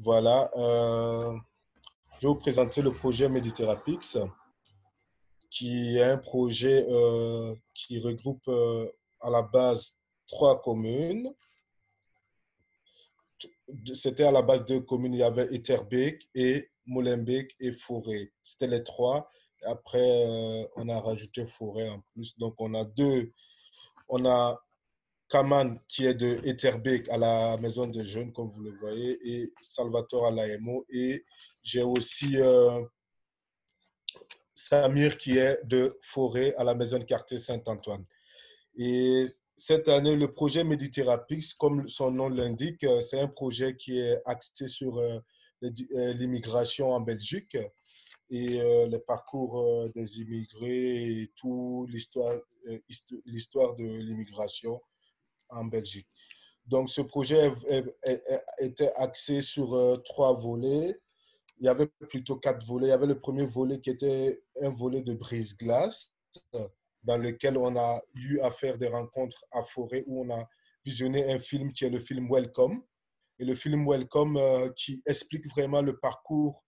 Voilà, je vais vous présenter le projet Mediterrapix, qui est un projet qui regroupe à la base trois communes. C'était à la base deux communes, il y avait Etterbeek et Molenbeek et Forêt. C'était les trois. Après, on a rajouté Forêt en plus. Donc, on a Kaman qui est de Etterbeek à la maison des jeunes, comme vous le voyez, et Salvatore à l'AMO. Et j'ai aussi Samir qui est de Forêt à la maison de quartier Saint-Antoine. Et cette année, le projet Mediterrapix, comme son nom l'indique, c'est un projet qui est axé sur l'immigration en Belgique et le parcours des immigrés et tout l'histoire de l'immigration en Belgique. Donc, ce projet était axé sur trois volets. Il y avait plutôt quatre volets. Il y avait le premier volet qui était un volet de brise-glace, dans lequel on a eu à faire des rencontres à Forêt, où on a visionné un film qui est le film Welcome. Et le film Welcome qui explique vraiment le parcours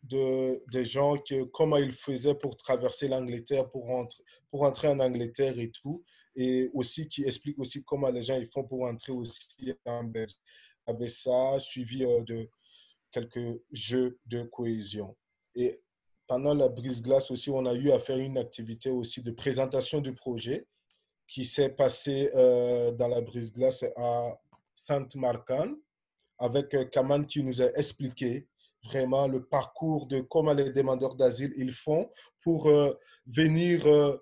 des gens, comment ils faisaient pour traverser l'Angleterre, pour rentrer en Angleterre et tout. Et aussi qui explique aussi comment les gens ils font pour entrer aussi en Belgique. Avec ça, suivi de quelques jeux de cohésion. Et pendant la brise-glace aussi, on a eu à faire une activité aussi de présentation du projet qui s'est passée dans la brise-glace à Sainte-Marcane avec Kaman qui nous a expliqué vraiment le parcours de comment les demandeurs d'asile ils font pour venir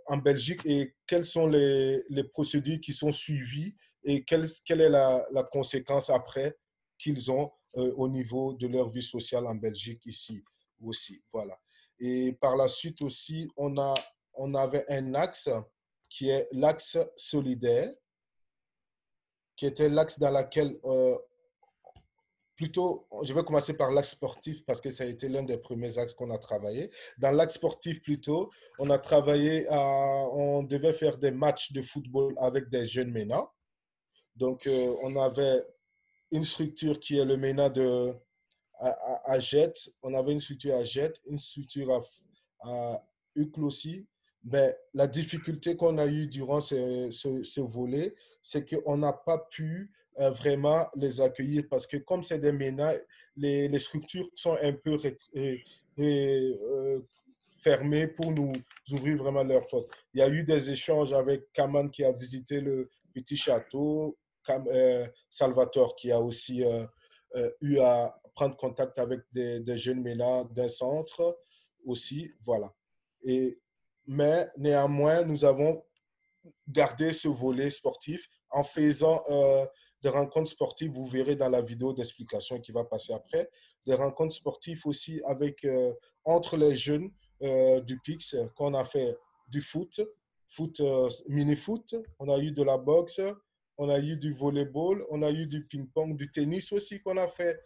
en Belgique et quelles sont les procédures qui sont suivies et quelle est la conséquence après qu'ils ont au niveau de leur vie sociale en Belgique ici aussi. Voilà. Et par la suite aussi, on avait un axe qui est l'axe solidaire, qui était l'axe dans lequel plutôt, je vais commencer par l'axe sportif parce que ça a été l'un des premiers axes qu'on a travaillé. Dans l'axe sportif, plutôt, on a travaillé on devait faire des matchs de football avec des jeunes MENA. Donc, on avait une structure qui est le MENA à Jet. On avait une structure à Jet, une structure à Uccle aussi. Mais la difficulté qu'on a eue durant ce volet, c'est qu'on n'a pas pu vraiment les accueillir parce que comme c'est des MENA, les structures sont un peu fermées pour nous ouvrir vraiment leurs portes. Il y a eu des échanges avec Kaman qui a visité le petit château, Salvatore qui a aussi eu à prendre contact avec des jeunes MENA d'un centre aussi. Voilà. Et, mais néanmoins, nous avons gardé ce volet sportif en faisant des rencontres sportives. Vous verrez dans la vidéo d'explication qui va passer après. Des rencontres sportives aussi avec, entre les jeunes du PIX qu'on a fait du foot, mini-foot. On a eu de la boxe, on a eu du volleyball, on a eu du ping-pong, du tennis aussi qu'on a fait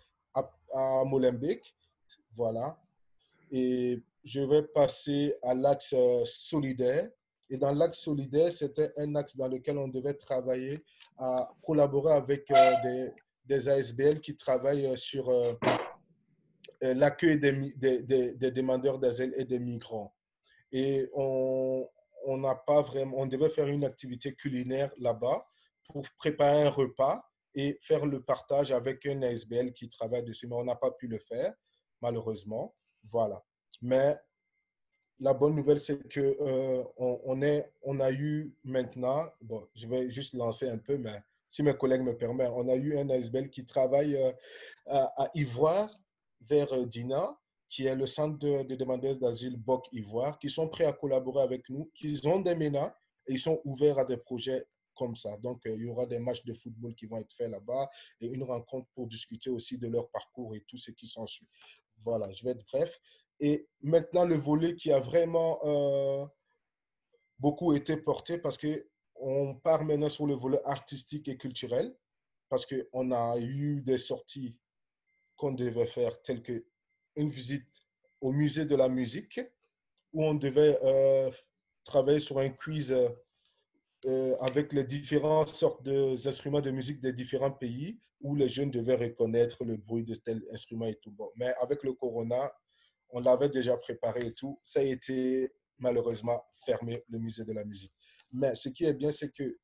à Molenbeek. Voilà. Et je vais passer à l'axe solidaire. Et dans l'axe solidaire, c'était un axe dans lequel on devait travailler à collaborer avec des ASBL qui travaillent sur l'accueil des demandeurs d'asile et des migrants. Et on n'a pas vraiment, on devait faire une activité culinaire là-bas pour préparer un repas et faire le partage avec un ASBL qui travaille dessus, mais on n'a pas pu le faire, malheureusement. Voilà. Mais la bonne nouvelle, c'est que on a eu maintenant, bon, je vais juste lancer un peu, mais si mes collègues me permettent, on a eu un ASBL qui travaille à Ivoire, vers Dina, qui est le centre de demandeurs d'asile BOC Ivoire, qui sont prêts à collaborer avec nous, qui ont des MENA et ils sont ouverts à des projets comme ça. Donc, il y aura des matchs de football qui vont être faits là-bas et une rencontre pour discuter aussi de leur parcours et tout ce qui s'ensuit. Voilà, je vais être bref. Et maintenant, le volet qui a vraiment beaucoup été porté parce qu'on part maintenant sur le volet artistique et culturel parce qu'on a eu des sorties qu'on devait faire, telles que une visite au musée de la musique où on devait travailler sur un quiz avec les différentes sortes d'instruments de musique des différents pays où les jeunes devaient reconnaître le bruit de tel instrument et tout. Bon, mais avec le corona, on l'avait déjà préparé et tout. Ça a été malheureusement fermé, le musée de la musique. Mais ce qui est bien, c'est que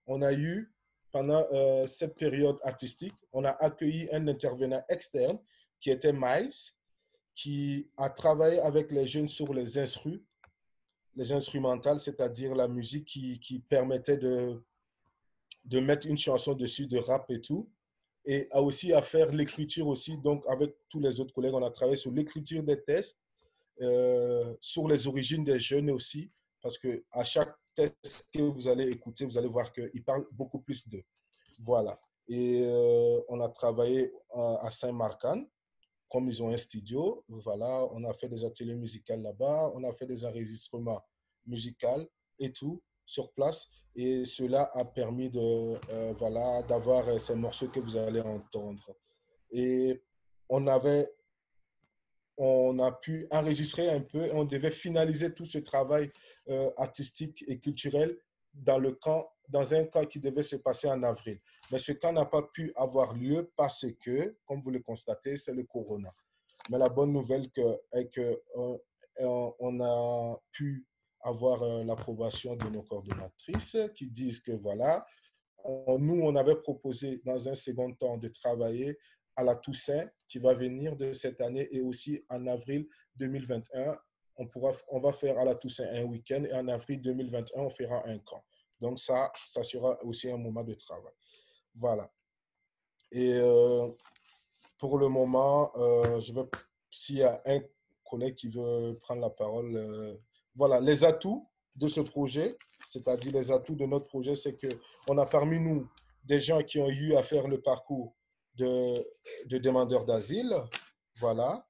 on a eu, pendant cette période artistique, on a accueilli un intervenant externe qui était Miles, qui a travaillé avec les jeunes sur les instrumentales, c'est-à-dire la musique qui permettait de mettre une chanson dessus, de rap et tout, et a aussi à faire l'écriture aussi. Donc, avec tous les autres collègues, on a travaillé sur l'écriture des textes, sur les origines des jeunes aussi, parce que à chaque texte que vous allez écouter, vous allez voir qu'il parle beaucoup plus d'eux. Voilà. Et on a travaillé à Saint-Marcan, comme ils ont un studio. Voilà, on a fait des ateliers musicaux là-bas, on a fait des enregistrements musicaux et tout sur place. Et cela a permis voilà, d'avoir ces morceaux que vous allez entendre. Et on avait on a pu enregistrer un peu, on devait finaliser tout ce travail artistique et culturel dans un camp qui devait se passer en avril. Mais ce camp n'a pas pu avoir lieu parce que, comme vous le constatez, c'est le corona. Mais la bonne nouvelle est qu'on a pu avoir l'approbation de nos coordonnatrices qui disent que voilà, nous, on avait proposé dans un second temps de travailler à la Toussaint qui va venir de cette année et aussi en avril 2021, on va faire à la Toussaint un week-end et en avril 2021, on fera un camp. Donc ça sera aussi un moment de travail. Voilà. Et pour le moment, s'il y a un collègue qui veut prendre la parole, voilà, les atouts de ce projet, c'est-à-dire les atouts de notre projet, c'est qu'on a parmi nous des gens qui ont eu à faire le parcours de demandeurs d'asile, voilà,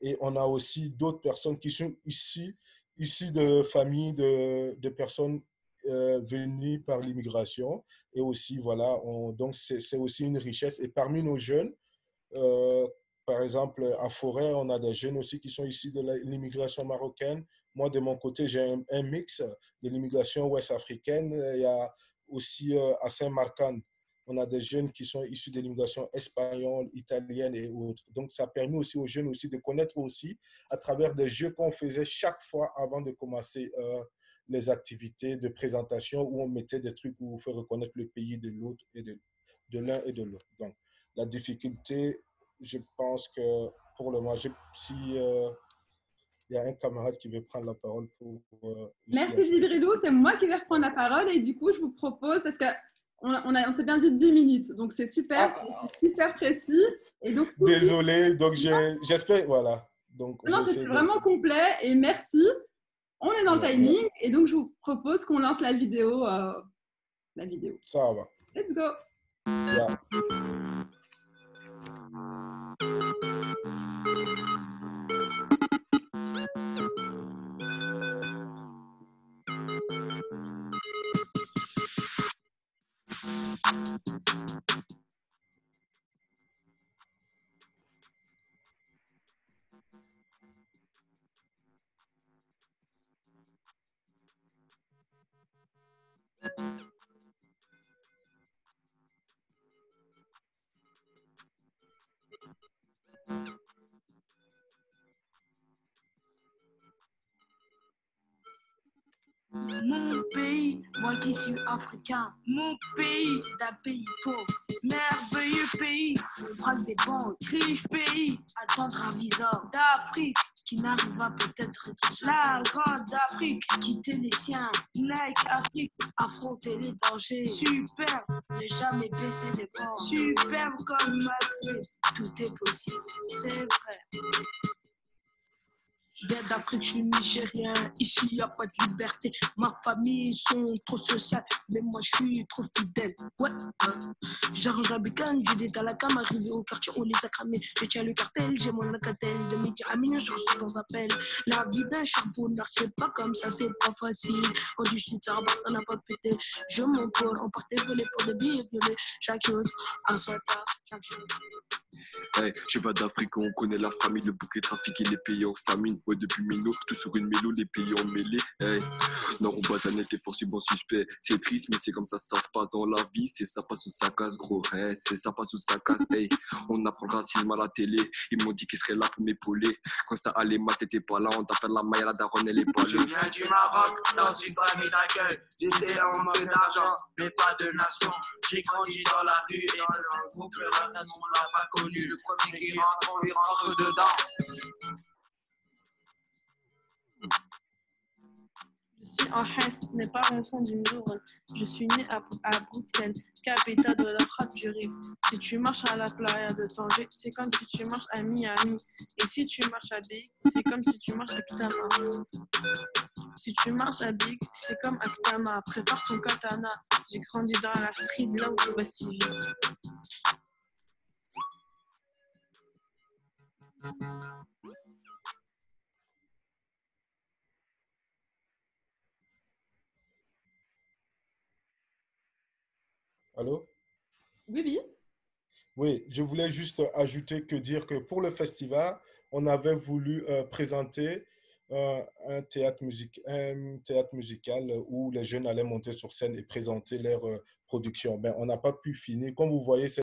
et on a aussi d'autres personnes qui sont issues de familles de personnes venues par l'immigration, et aussi, voilà, donc c'est aussi une richesse. Et parmi nos jeunes, euh, par exemple, à Forêt, on a des jeunes aussi qui sont issus de l'immigration marocaine. Moi, de mon côté, j'ai un mix de l'immigration ouest-africaine. Il y a aussi à Saint-Marcan, on a des jeunes qui sont issus de l'immigration espagnole, italienne et autres. Donc, ça permet aussi aux jeunes aussi de connaître aussi à travers des jeux qu'on faisait chaque fois avant de commencer les activités de présentation où on mettait des trucs où on fait reconnaître le pays de l'autre et de l'un et de l'autre. Donc, la difficulté, je pense que pour le moment, si il y a un camarade qui veut prendre la parole pour aussi Merci ajouter. Djibrilo, c'est moi qui vais reprendre la parole et du coup je vous propose, parce qu'on s'est bien dit 10 minutes, donc c'est super, super précis. Et donc, désolé, donc j'espère, voilà. Donc, non, c'était vraiment complet et merci. On est dans le timing et donc je vous propose qu'on lance la vidéo. Ça va. Let's go. Yeah. Mon pays, moi qui suis africain, mon pays d'un pays pauvre, merveilleux pays, le braque des banques, riche pays, attendre un visa d'Afrique qui n'arrivera peut-être être la grande Afrique, quitter les siens, Nike Afrique, affronter les dangers, superbe, ne jamais baisser les bords, superbe comme malgré, tout est possible, c'est vrai. Je viens d'Afrique, je suis nigérien. Ici, il n'y a pas de liberté. Ma famille, ils sont trop sociales. Mais moi, je suis trop fidèle. Ouais, j'arrange la bécane, j'ai des talakam. Arrivé au quartier, on les a cramés. Je tiens le cartel, j'ai mon lacatel. De midi à minuit, je reçois ton appel. La vie d'un charbonneur, c'est pas comme ça, c'est pas facile. Quand du shit, ça rabat, on n'a pas pété. Je m'envole, on partait voler pour des billets violets. Chaque chose à son temps, chaque chose. Hey, je vais d'Afrique, on connaît la famille, le bouquet trafiqué, les pays en famine. Ouais, depuis Mino, tout sur une mélo, les pays en mêlée. Hey, Nord ou Bazanet, t'es forcément suspect. C'est triste, mais c'est comme ça se passe dans la vie. C'est ça passe ou ça casse, gros. Hey, c'est ça passe ou ça casse. Hey, on apprend le racisme à la télé. Ils m'ont dit qu'ils seraient là pour m'épauler. Quand ça allait mal, t'étais pas là, on t'a fait de la maille à la daronne, elle est pas là. Je viens du Maroc, dans une famille d'accueil. J'étais en manque d'argent, mais pas de nation. J'ai grandi dans la rue et dans le groupe, le reste, on l'a pas connu. Le premier qui rentre, on lui rentre dedans. Je suis en Hesse, mes parents sont du Mouron. Je suis né à Bruxelles, capitale de la frappe du Rif. Si tu marches à la playa de Tanger, c'est comme si tu marches à Miami. Et si tu marches à BX, c'est comme si tu marches à Kitama. Si tu marches à BX, c'est comme à Kitama. Prépare ton katana. J'ai grandi dans la street, là où tout va si vite. Allô? Oui, oui. Oui, je voulais juste ajouter que dire que pour le festival, on avait voulu présenter un théâtre musical où les jeunes allaient monter sur scène et présenter leur production. Ben, on n'a pas pu finir. Comme vous voyez, c'est